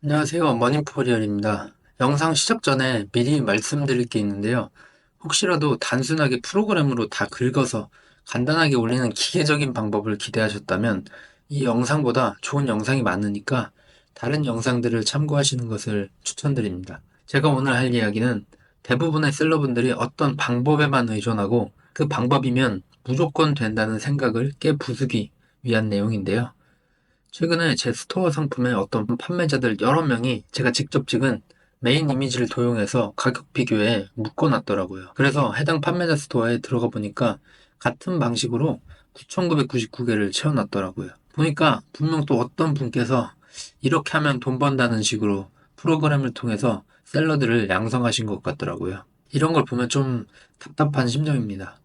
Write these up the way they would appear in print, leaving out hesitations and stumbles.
안녕하세요. 머니포리얼입니다. 영상 시작 전에 미리 말씀드릴 게 있는데요. 혹시라도 단순하게 프로그램으로 다 긁어서 간단하게 올리는 기계적인 방법을 기대하셨다면 이 영상보다 좋은 영상이 많으니까 다른 영상들을 참고하시는 것을 추천드립니다. 제가 오늘 할 이야기는 대부분의 셀러분들이 어떤 방법에만 의존하고 그 방법이면 무조건 된다는 생각을 깨부수기 위한 내용인데요. 최근에 제 스토어 상품에 어떤 판매자들 여러 명이 제가 직접 찍은 메인 이미지를 도용해서 가격 비교에 묶어놨더라고요. 그래서 해당 판매자 스토어에 들어가 보니까 같은 방식으로 9,999개를 채워놨더라고요. 보니까 분명 또 어떤 분께서 이렇게 하면 돈 번다는 식으로 프로그램을 통해서 셀러들을 양성하신 것 같더라고요. 이런 걸 보면 좀 답답한 심정입니다.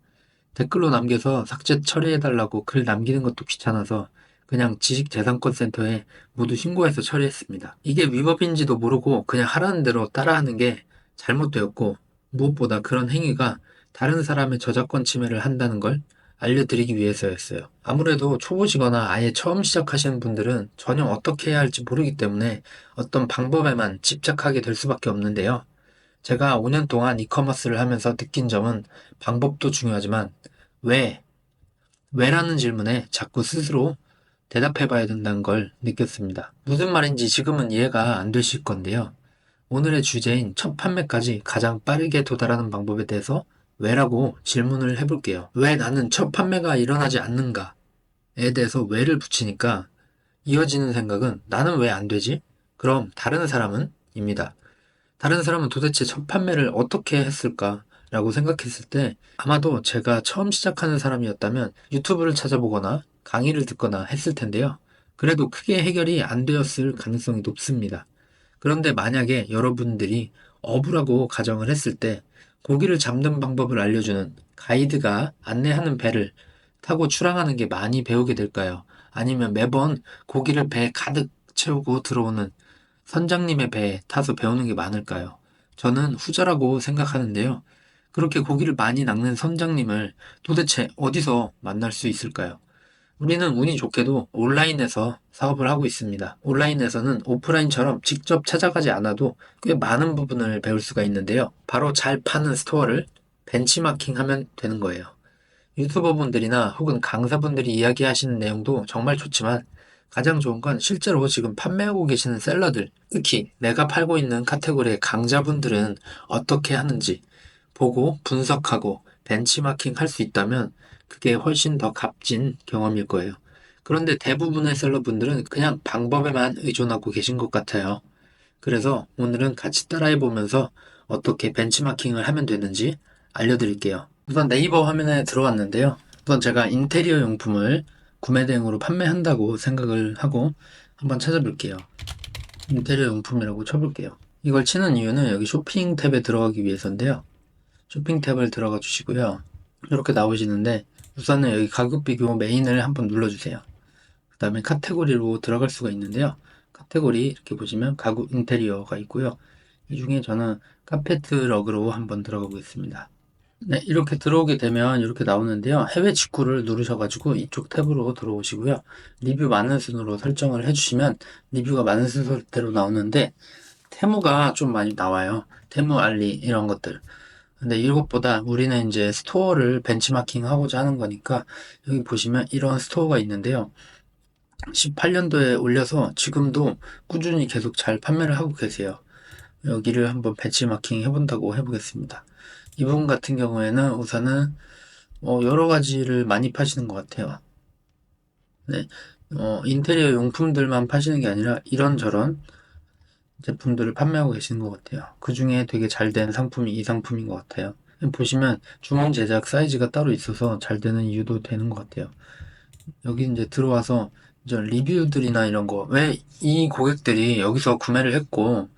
댓글로 남겨서 삭제 처리해달라고 글 남기는 것도 귀찮아서 그냥 지식재산권센터에 모두 신고해서 처리했습니다. 이게 위법인지도 모르고 그냥 하라는 대로 따라하는 게 잘못되었고, 무엇보다 그런 행위가 다른 사람의 저작권 침해를 한다는 걸 알려드리기 위해서였어요. 아무래도 초보시거나 아예 처음 시작하시는 분들은 전혀 어떻게 해야 할지 모르기 때문에 어떤 방법에만 집착하게 될 수밖에 없는데요. 제가 5년 동안 이커머스를 하면서 느낀 점은 방법도 중요하지만 왜? 왜라는 질문에 자꾸 스스로 대답해 봐야 된다는 걸 느꼈습니다. 무슨 말인지 지금은 이해가 안 되실 건데요. 오늘의 주제인 첫 판매까지 가장 빠르게 도달하는 방법에 대해서 왜라고 질문을 해볼게요. 왜 나는 첫 판매가 일어나지 않는가에 대해서 왜를 붙이니까 이어지는 생각은 나는 왜 안 되지? 그럼 다른 사람은? 입니다. 다른 사람은 도대체 첫 판매를 어떻게 했을까? 라고 생각했을 때 아마도 제가 처음 시작하는 사람이었다면 유튜브를 찾아보거나 강의를 듣거나 했을 텐데요. 그래도 크게 해결이 안 되었을 가능성이 높습니다. 그런데 만약에 여러분들이 어부라고 가정을 했을 때 고기를 잡는 방법을 알려주는 가이드가 안내하는 배를 타고 출항하는 게 많이 배우게 될까요? 아니면 매번 고기를 배에 가득 채우고 들어오는 선장님의 배에 타서 배우는 게 많을까요? 저는 후자라고 생각하는데요. 그렇게 고기를 많이 낚는 선장님을 도대체 어디서 만날 수 있을까요? 우리는 운이 좋게도 온라인에서 사업을 하고 있습니다. 온라인에서는 오프라인처럼 직접 찾아가지 않아도 꽤 많은 부분을 배울 수가 있는데요. 바로 잘 파는 스토어를 벤치마킹 하면 되는 거예요. 유튜버분들이나 혹은 강사분들이 이야기하시는 내용도 정말 좋지만 가장 좋은 건 실제로 지금 판매하고 계시는 셀러들, 특히 내가 팔고 있는 카테고리의 강자분들은 어떻게 하는지 보고 분석하고 벤치마킹 할 수 있다면 그게 훨씬 더 값진 경험일 거예요. 그런데 대부분의 셀러분들은 그냥 방법에만 의존하고 계신 것 같아요. 그래서 오늘은 같이 따라해 보면서 어떻게 벤치마킹을 하면 되는지 알려드릴게요. 우선 네이버 화면에 들어왔는데요. 우선 제가 인테리어 용품을 구매 대행으로 판매한다고 생각을 하고 한번 찾아볼게요. 인테리어 용품이라고 쳐볼게요. 이걸 치는 이유는 여기 쇼핑 탭에 들어가기 위해서인데요. 쇼핑 탭을 들어가 주시고요. 이렇게 나오시는데 우선은 여기 가격 비교 메인을 한번 눌러주세요. 그 다음에 카테고리로 들어갈 수가 있는데요. 카테고리 이렇게 보시면 가구 인테리어가 있고요. 이 중에 저는 카페트 러그로 한번 들어가 보겠습니다. 네, 이렇게 들어오게 되면 이렇게 나오는데요. 해외 직구를 누르셔가지고 이쪽 탭으로 들어오시고요. 리뷰 많은 순으로 설정을 해주시면 리뷰가 많은 순서대로 나오는데 테무가 좀 많이 나와요. 테무 알리 이런 것들. 근데 이것보다 우리는 이제 스토어를 벤치마킹 하고자 하는 거니까 여기 보시면 이런 스토어가 있는데요. 18년도에 올려서 지금도 꾸준히 계속 잘 판매를 하고 계세요. 여기를 한번 벤치마킹 해본다고 해보겠습니다. 이분 같은 경우에는 우선은 여러 가지를 많이 파시는 것 같아요. 네. 인테리어 용품들만 파시는 게 아니라 이런저런 제품들을 판매하고 계시는 것 같아요. 그 중에 되게 잘 된 상품이 이 상품인 것 같아요. 보시면 주문 제작 사이즈가 따로 있어서 잘 되는 이유도 되는 것 같아요. 여기 이제 들어와서 이제 리뷰들이나 이런 거, 왜 이 고객들이 여기서 구매를 했고,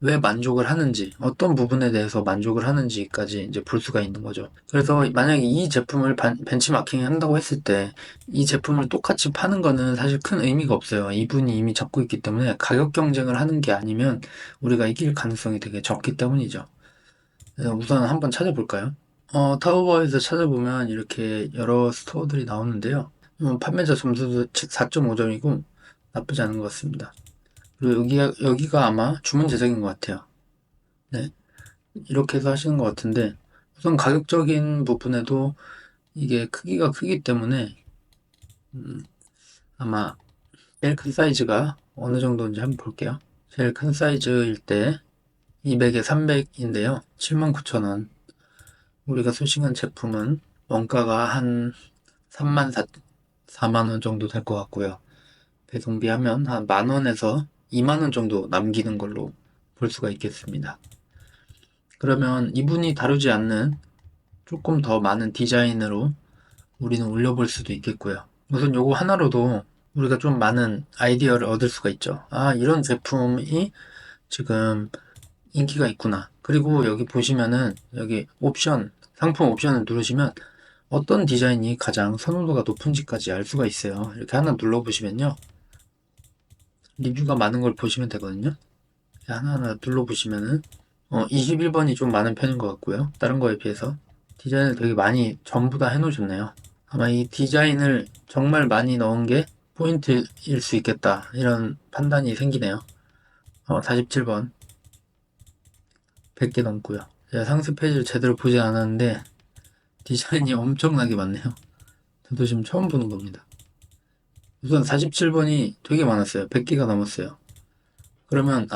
왜 만족을 하는지, 어떤 부분에 대해서 만족을 하는지까지 이제 볼 수가 있는 거죠. 그래서 만약에 이 제품을 벤치마킹 한다고 했을 때, 이 제품을 똑같이 파는 거는 사실 큰 의미가 없어요. 이분이 이미 잡고 있기 때문에 가격 경쟁을 하는 게 아니면 우리가 이길 가능성이 되게 적기 때문이죠. 그래서 우선 한번 찾아볼까요? 타오바오에서 찾아보면 이렇게 여러 스토어들이 나오는데요. 판매자 점수도 4.5점이고 나쁘지 않은 것 같습니다. 그리고 여기가 아마 주문 제작인 것 같아요. 네. 이렇게 해서 하시는 것 같은데, 우선 가격적인 부분에도 이게 크기가 크기 때문에, 아마 제일 큰 사이즈가 어느 정도인지 한번 볼게요. 제일 큰 사이즈일 때 200에 300인데요. 79,000원. 우리가 소싱한 제품은 원가가 한 3만 4만 원 정도 될 것 같고요. 배송비 하면 한 만 원에서 2만 원 정도 남기는 걸로 볼 수가 있겠습니다. 그러면 이분이 다루지 않는 조금 더 많은 디자인으로 우리는 올려볼 수도 있겠고요. 우선 요거 하나로도 우리가 좀 많은 아이디어를 얻을 수가 있죠. 아, 이런 제품이 지금 인기가 있구나. 그리고 여기 보시면은 여기 옵션, 상품 옵션을 누르시면 어떤 디자인이 가장 선호도가 높은지까지 알 수가 있어요. 이렇게 하나 눌러보시면요. 리뷰가 많은 걸 보시면 되거든요. 하나하나 눌러보시면은 21번이 좀 많은 편인 것 같고요. 다른 거에 비해서 디자인을 되게 많이 전부 다 해놓으셨네요. 아마 이 디자인을 정말 많이 넣은 게 포인트일 수 있겠다. 이런 판단이 생기네요. 47번 100개 넘고요. 제가 상세 페이지를 제대로 보지 않았는데 디자인이 엄청나게 많네요. 저도 지금 처음 보는 겁니다. 우선 47번이 되게 많았어요. 100개가 넘었어요. 그러면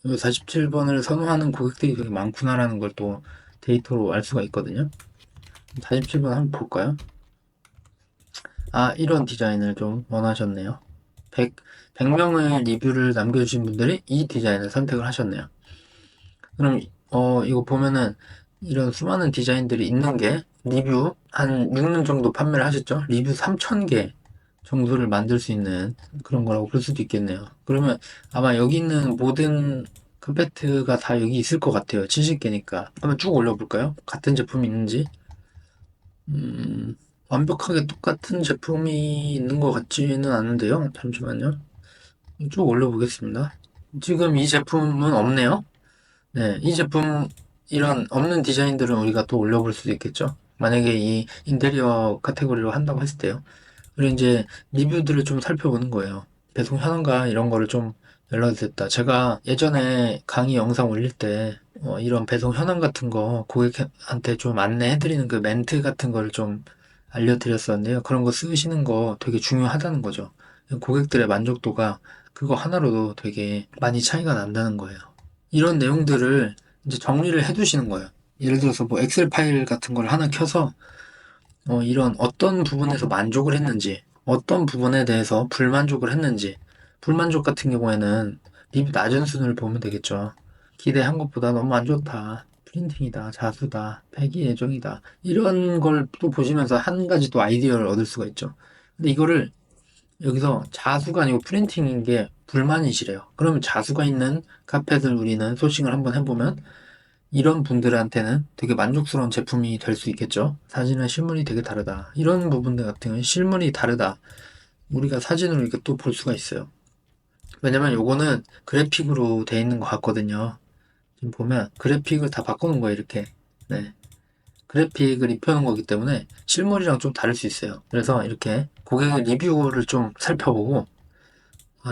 47번을 선호하는 고객들이 되게 많구나라는 걸 또 데이터로 알 수가 있거든요. 47번 한번 볼까요? 이런 디자인을 좀 원하셨네요. 100명의 리뷰를 남겨주신 분들이 이 디자인을 선택을 하셨네요. 그럼 이거 보면은 이런 수많은 디자인들이 있는 게 리뷰 한 6년 정도 판매를 하셨죠? 리뷰 3,000개 정도를 만들 수 있는 그런 거라고 볼 수도 있겠네요. 그러면 아마 여기 있는 모든 카페트가 다 여기 있을 것 같아요. 70개니까. 한번 쭉 올려볼까요? 같은 제품이 있는지. 완벽하게 똑같은 제품이 있는 것 같지는 않은데요. 잠시만요. 쭉 올려보겠습니다. 지금 이 제품은 없네요. 네, 이 제품, 이런 없는 디자인들은 우리가 또 올려볼 수도 있겠죠. 만약에 이 인테리어 카테고리로 한다고 했을 때요. 그리고 이제 리뷰들을 좀 살펴보는 거예요. 배송 현황과 이런 거를 좀 연락이 됐다. 제가 예전에 강의 영상 올릴 때 이런 배송 현황 같은 거 고객한테 좀 안내해드리는 그 멘트 같은 거를 좀 알려드렸었는데요. 그런 거 쓰시는 거 되게 중요하다는 거죠. 고객들의 만족도가 그거 하나로도 되게 많이 차이가 난다는 거예요. 이런 내용들을 이제 정리를 해두시는 거예요. 예를 들어서 뭐 엑셀 파일 같은 걸 하나 켜서 이런 어떤 부분에서 만족을 했는지, 어떤 부분에 대해서 불만족을 했는지, 불만족 같은 경우에는 리뷰 낮은 순위를 보면 되겠죠. 기대한 것보다 너무 안 좋다. 프린팅이다, 자수다, 폐기 예정이다. 이런 걸 또 보시면서 한 가지 또 아이디어를 얻을 수가 있죠. 근데 이거를 여기서 자수가 아니고 프린팅인 게 불만이시래요. 그러면 자수가 있는 카펫을 우리는 소싱을 한번 해보면 이런 분들한테는 되게 만족스러운 제품이 될 수 있겠죠. 사진과 실물이 되게 다르다. 이런 부분들 같은 경우는 실물이 다르다. 우리가 사진으로 이렇게 또 볼 수가 있어요. 왜냐면 요거는 그래픽으로 돼 있는 것 같거든요. 지금 보면 그래픽을 다 바꾸는 거예요, 이렇게. 네. 그래픽을 입혀놓은 거기 때문에 실물이랑 좀 다를 수 있어요. 그래서 이렇게 고객의 리뷰를 좀 살펴보고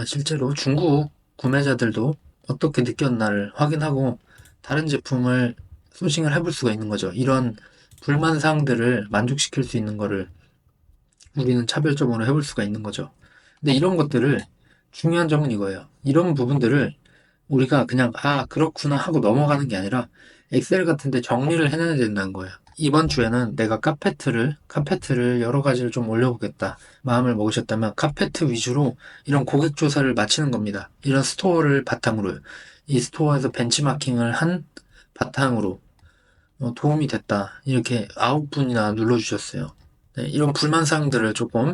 실제로 중국 구매자들도 어떻게 느꼈나를 확인하고 다른 제품을 소싱을 해볼 수가 있는 거죠. 이런 불만 사항들을 만족시킬 수 있는 거를 우리는 차별점으로 해볼 수가 있는 거죠. 근데 이런 것들을 중요한 점은 이거예요. 이런 부분들을 우리가 그냥 그렇구나 하고 넘어가는 게 아니라 엑셀 같은 데 정리를 해내야 된다는 거예요. 이번 주에는 내가 카페트를 여러 가지를 좀 올려보겠다 마음을 먹으셨다면 카페트 위주로 이런 고객 조사를 마치는 겁니다. 이런 스토어를 바탕으로 이 스토어에서 벤치마킹을 한 바탕으로 도움이 됐다 이렇게 9분이나 눌러주셨어요. 네, 이런 불만사항들을 조금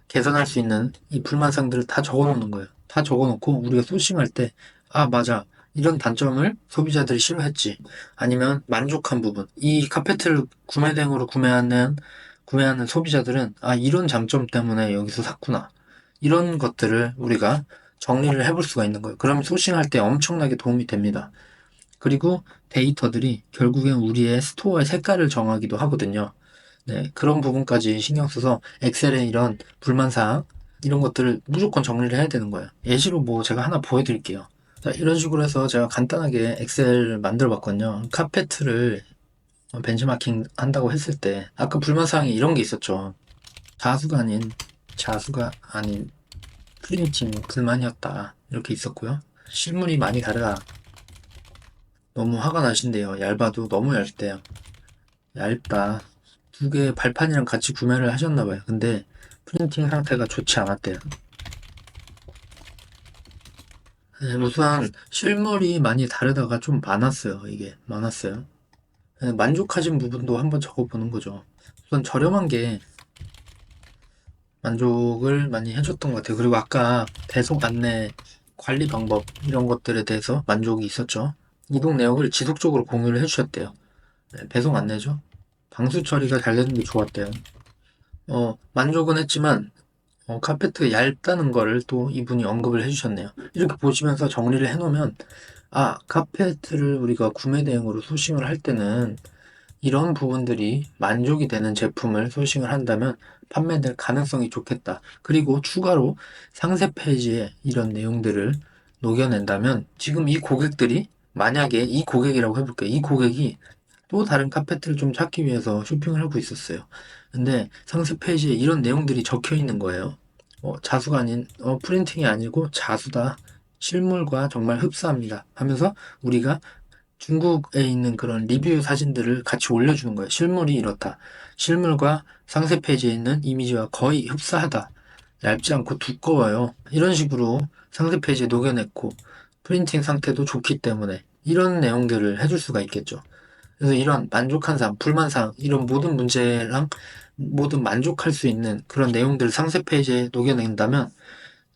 개선할 수 있는 이 불만사항들을 다 적어놓는 거예요. 다 적어놓고 우리가 소싱할 때 맞아. 이런 단점을 소비자들이 싫어했지. 아니면 만족한 부분. 이 카페트를 구매 대행으로 구매하는 소비자들은 이런 장점 때문에 여기서 샀구나. 이런 것들을 우리가 정리를 해볼 수가 있는 거예요. 그럼 소싱할 때 엄청나게 도움이 됩니다. 그리고 데이터들이 결국엔 우리의 스토어의 색깔을 정하기도 하거든요. 네, 그런 부분까지 신경 써서 엑셀에 이런 불만사항 이런 것들을 무조건 정리를 해야 되는 거예요. 예시로 뭐 제가 하나 보여드릴게요. 자, 이런 식으로 해서 제가 간단하게 엑셀을 만들어 봤거든요. 카페트를 벤치마킹 한다고 했을 때 아까 불만사항이 이런 게 있었죠. 자수가 아닌 프린팅 불만이었다 이렇게 있었고요. 실물이 많이 다르다. 너무 화가 나신대요. 얇아도 너무 얇대요. 얇다. 두 개 발판이랑 같이 구매를 하셨나봐요. 근데 프린팅 상태가 좋지 않았대요. 네, 우선 실물이 많이 다르다가 좀 많았어요. 이게 많았어요. 네, 만족하신 부분도 한번 적어보는 거죠. 우선 저렴한 게 만족을 많이 해줬던 것 같아요. 그리고 아까 배송 안내 관리 방법 이런 것들에 대해서 만족이 있었죠. 이동 내역을 지속적으로 공유를 해주셨대요. 네, 배송 안내죠. 방수 처리가 잘 되는 게 좋았대요. 만족은 했지만 카페트가 얇다는 거를 또 이분이 언급을 해주셨네요. 이렇게 보시면서 정리를 해놓으면 카페트를 우리가 구매 대행으로 소싱을 할 때는 이런 부분들이 만족이 되는 제품을 소싱을 한다면 판매될 가능성이 좋겠다. 그리고 추가로 상세 페이지에 이런 내용들을 녹여낸다면 지금 이 고객들이 만약에 이 고객이라고 해볼게요. 이 고객이 또 다른 카페트를 좀 찾기 위해서 쇼핑을 하고 있었어요. 근데 상세 페이지에 이런 내용들이 적혀 있는 거예요. 자수가 아닌, 프린팅이 아니고 자수다. 실물과 정말 흡사합니다. 하면서 우리가 중국에 있는 그런 리뷰 사진들을 같이 올려주는 거예요. 실물이 이렇다. 실물과 상세 페이지에 있는 이미지와 거의 흡사하다. 얇지 않고 두꺼워요. 이런 식으로 상세 페이지에 녹여냈고 프린팅 상태도 좋기 때문에 이런 내용들을 해줄 수가 있겠죠. 그래서 이런 만족한 사항, 불만 사항, 이런 모든 문제랑 모든 만족할 수 있는 그런 내용들을 상세 페이지에 녹여낸다면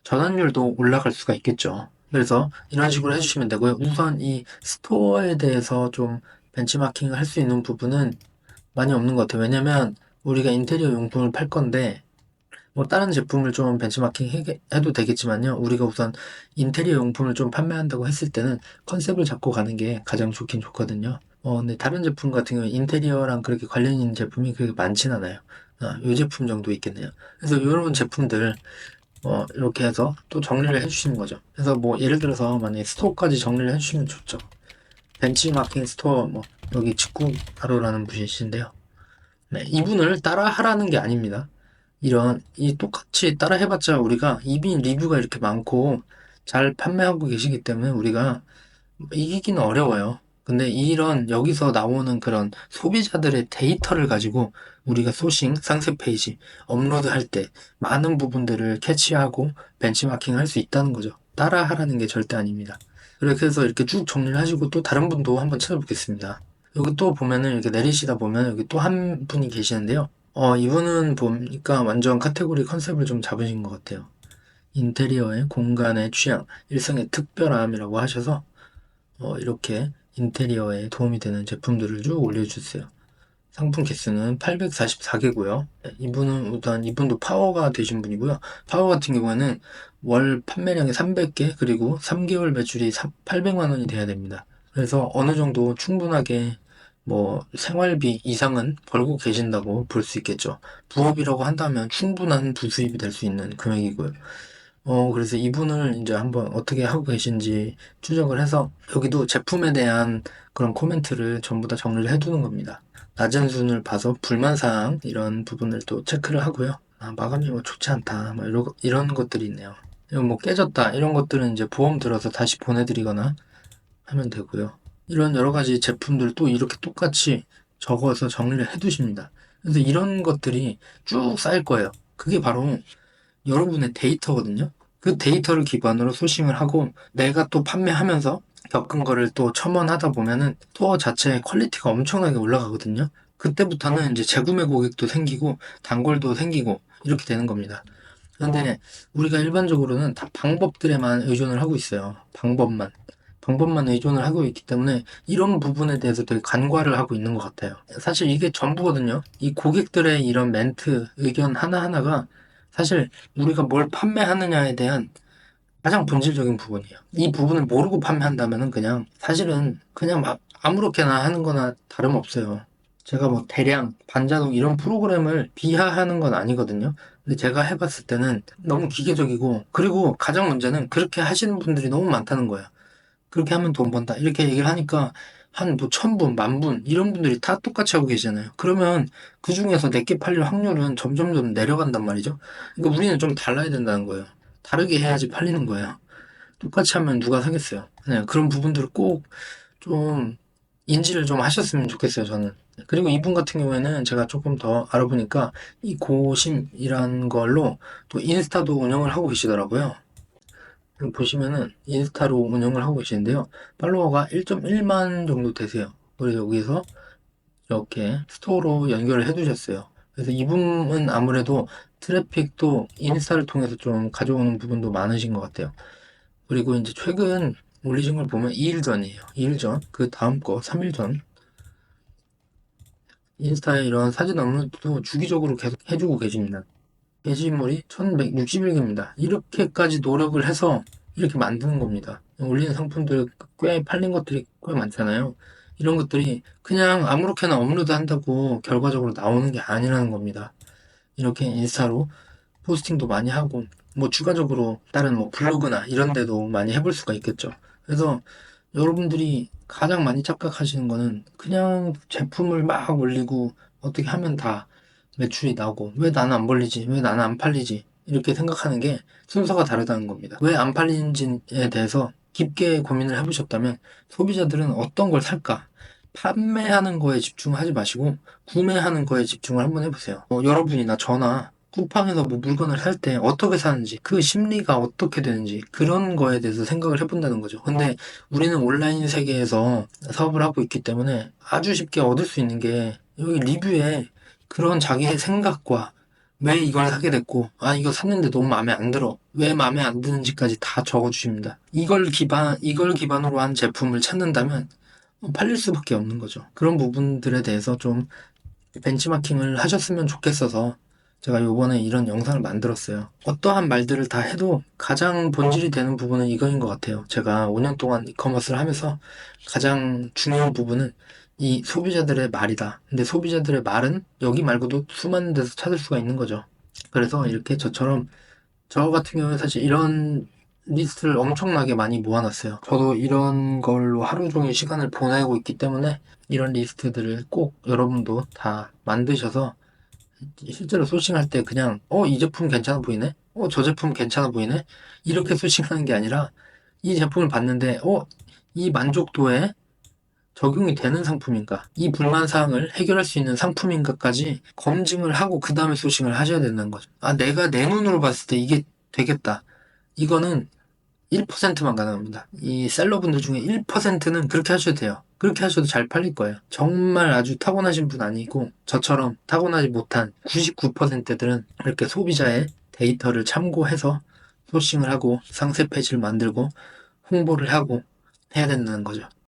전환율도 올라갈 수가 있겠죠. 그래서 이런 식으로 해주시면 되고요. 우선 이 스토어에 대해서 좀 벤치마킹을 할 수 있는 부분은 많이 없는 것 같아요. 왜냐면 우리가 인테리어 용품을 팔 건데 뭐 다른 제품을 좀 벤치마킹 해도 되겠지만요. 우리가 우선 인테리어 용품을 좀 판매한다고 했을 때는 컨셉을 잡고 가는 게 가장 좋긴 좋거든요. 근데 다른 제품 같은 경우에 인테리어랑 그렇게 관련 있는 제품이 그렇게 많진 않아요. 이 제품 정도 있겠네요. 그래서 이런 제품들 이렇게 해서 또 정리를 해주시는 거죠. 그래서 뭐 예를 들어서 만약에 스토어까지 정리를 해주시면 좋죠. 벤치마킹 스토어 뭐 여기 직구하러라는 분이신데요. 네, 이분을 따라 하라는 게 아닙니다. 이 똑같이 따라 해봤자 우리가 이미 리뷰가 이렇게 많고 잘 판매하고 계시기 때문에 우리가 이기기는 어려워요. 근데 이런 여기서 나오는 그런 소비자들의 데이터를 가지고 우리가 소싱, 상세 페이지, 업로드할 때 많은 부분들을 캐치하고 벤치마킹 할 수 있다는 거죠. 따라 하라는 게 절대 아닙니다. 그래서 이렇게 쭉 정리를 하시고 또 다른 분도 한번 찾아보겠습니다. 여기 또 보면은 이렇게 내리시다 보면 여기 또 한 분이 계시는데요. 이분은 보니까 완전 카테고리 컨셉을 좀 잡으신 것 같아요. 인테리어의 공간의 취향, 일상의 특별함이라고 하셔서 이렇게 인테리어에 도움이 되는 제품들을 쭉 올려주세요. 상품 개수는 844개고요. 이분도 파워가 되신 분이고요. 파워 같은 경우에는 월 판매량이 300개 그리고 3개월 매출이 800만 원이 돼야 됩니다. 그래서 어느 정도 충분하게 뭐 생활비 이상은 벌고 계신다고 볼 수 있겠죠. 부업이라고 한다면 충분한 부수입이 될 수 있는 금액이고요. 그래서 이분을 이제 한번 어떻게 하고 계신지 추적을 해서 여기도 제품에 대한 그런 코멘트를 전부 다 정리를 해두는 겁니다. 낮은 순을 봐서 불만사항 이런 부분을 또 체크를 하고요. 마감이 뭐 좋지 않다. 뭐 이런 것들이 있네요. 이거 뭐 깨졌다. 이런 것들은 이제 보험 들어서 다시 보내드리거나 하면 되고요. 이런 여러 가지 제품들 또 이렇게 똑같이 적어서 정리를 해두십니다. 그래서 이런 것들이 쭉 쌓일 거예요. 그게 바로 여러분의 데이터거든요. 그 데이터를 기반으로 소싱을 하고 내가 또 판매하면서 겪은 거를 또 첨언하다 보면은 스토어 자체의 퀄리티가 엄청나게 올라가거든요. 그때부터는 이제 재구매 고객도 생기고 단골도 생기고 이렇게 되는 겁니다. 그런데 우리가 일반적으로는 다 방법들에만 의존을 하고 있어요. 방법만 의존을 하고 있기 때문에 이런 부분에 대해서 되게 간과를 하고 있는 것 같아요. 사실 이게 전부거든요. 이 고객들의 이런 멘트, 의견 하나하나가 사실 우리가 뭘 판매하느냐에 대한 가장 본질적인 부분이에요. 이 부분을 모르고 판매한다면은 그냥 사실은 그냥 막 아무렇게나 하는 거나 다름없어요. 제가 뭐 대량, 반자동 이런 프로그램을 비하하는 건 아니거든요. 근데 제가 해봤을 때는 너무 기계적이고, 그리고 가장 문제는 그렇게 하시는 분들이 너무 많다는 거예요. 그렇게 하면 돈 번다. 이렇게 얘기를 하니까 한 뭐 1000분, 10,000분 이런 분들이 다 똑같이 하고 계시잖아요. 그러면 그 중에서 내게 팔릴 확률은 점점점 내려간단 말이죠. 그러니까 우리는 좀 달라야 된다는 거예요. 다르게 해야지 팔리는 거예요. 똑같이 하면 누가 사겠어요. 네, 그런 부분들을 꼭 좀 인지를 좀 하셨으면 좋겠어요, 저는. 그리고 이분 같은 경우에는 제가 조금 더 알아보니까 이 고심이란 걸로 또 인스타도 운영을 하고 계시더라고요. 보시면은 인스타로 운영을 하고 계시는데요. 팔로워가 1.1만 정도 되세요. 그래서 여기서 이렇게 스토어로 연결을 해두셨어요. 그래서 이분은 아무래도 트래픽도 인스타를 통해서 좀 가져오는 부분도 많으신 것 같아요. 그리고 이제 최근 올리신 걸 보면 2일 전이에요. 2일 전, 그 다음 거 3일 전. 인스타에 이런 사진 업로드도 주기적으로 계속 해주고 계십니다. 게시물이 1160개입니다. 이렇게까지 노력을 해서 이렇게 만드는 겁니다. 올리는 상품들 꽤 팔린 것들이 꽤 많잖아요. 이런 것들이 그냥 아무렇게나 업로드 한다고 결과적으로 나오는 게 아니라는 겁니다. 이렇게 인스타로 포스팅도 많이 하고, 뭐 추가적으로 다른 뭐 블로그나 이런 데도 많이 해볼 수가 있겠죠. 그래서 여러분들이 가장 많이 착각하시는 거는 그냥 제품을 막 올리고 어떻게 하면 다 매출이 나고 왜 나는 안 벌리지? 왜 나는 안 팔리지? 이렇게 생각하는 게 순서가 다르다는 겁니다. 왜 안 팔리는지에 대해서 깊게 고민을 해보셨다면 소비자들은 어떤 걸 살까? 판매하는 거에 집중하지 마시고 구매하는 거에 집중을 한번 해보세요. 여러분이나 저나 쿠팡에서 뭐 물건을 살 때 어떻게 사는지 그 심리가 어떻게 되는지 그런 거에 대해서 생각을 해본다는 거죠. 근데 우리는 온라인 세계에서 사업을 하고 있기 때문에 아주 쉽게 얻을 수 있는 게 여기 리뷰에 그런 자기의 생각과 왜 이걸 사게 됐고, 아, 이거 샀는데 너무 마음에 안 들어. 왜 마음에 안 드는지까지 다 적어주십니다. 이걸 기반으로 한 제품을 찾는다면 팔릴 수밖에 없는 거죠. 그런 부분들에 대해서 좀 벤치마킹을 하셨으면 좋겠어서 제가 요번에 이런 영상을 만들었어요. 어떠한 말들을 다 해도 가장 본질이 되는 부분은 이거인 것 같아요. 제가 5년 동안 이커머스를 하면서 가장 중요한 부분은 이 소비자들의 말이다. 근데 소비자들의 말은 여기 말고도 수많은 데서 찾을 수가 있는 거죠. 그래서 이렇게 저처럼 저 같은 경우는 사실 이런 리스트를 엄청나게 많이 모아놨어요. 저도 이런 걸로 하루 종일 시간을 보내고 있기 때문에 이런 리스트들을 꼭 여러분도 다 만드셔서 실제로 소싱할 때 그냥 이 제품 괜찮아 보이네? 저 제품 괜찮아 보이네? 이렇게 소싱하는 게 아니라 이 제품을 봤는데 이 만족도에 적용이 되는 상품인가? 이 불만 사항을 해결할 수 있는 상품인가까지 검증을 하고 그 다음에 소싱을 하셔야 된다는 거죠. 아, 내가 내 눈으로 봤을 때 이게 되겠다. 이거는 1%만 가능합니다. 이 셀러분들 중에 1%는 그렇게 하셔도 돼요. 그렇게 하셔도 잘 팔릴 거예요. 정말 아주 타고나신 분 아니고 저처럼 타고나지 못한 99%들은 이렇게 소비자의 데이터를 참고해서 소싱을 하고 상세 페이지를 만들고 홍보를 하고 해야 된다는 거죠.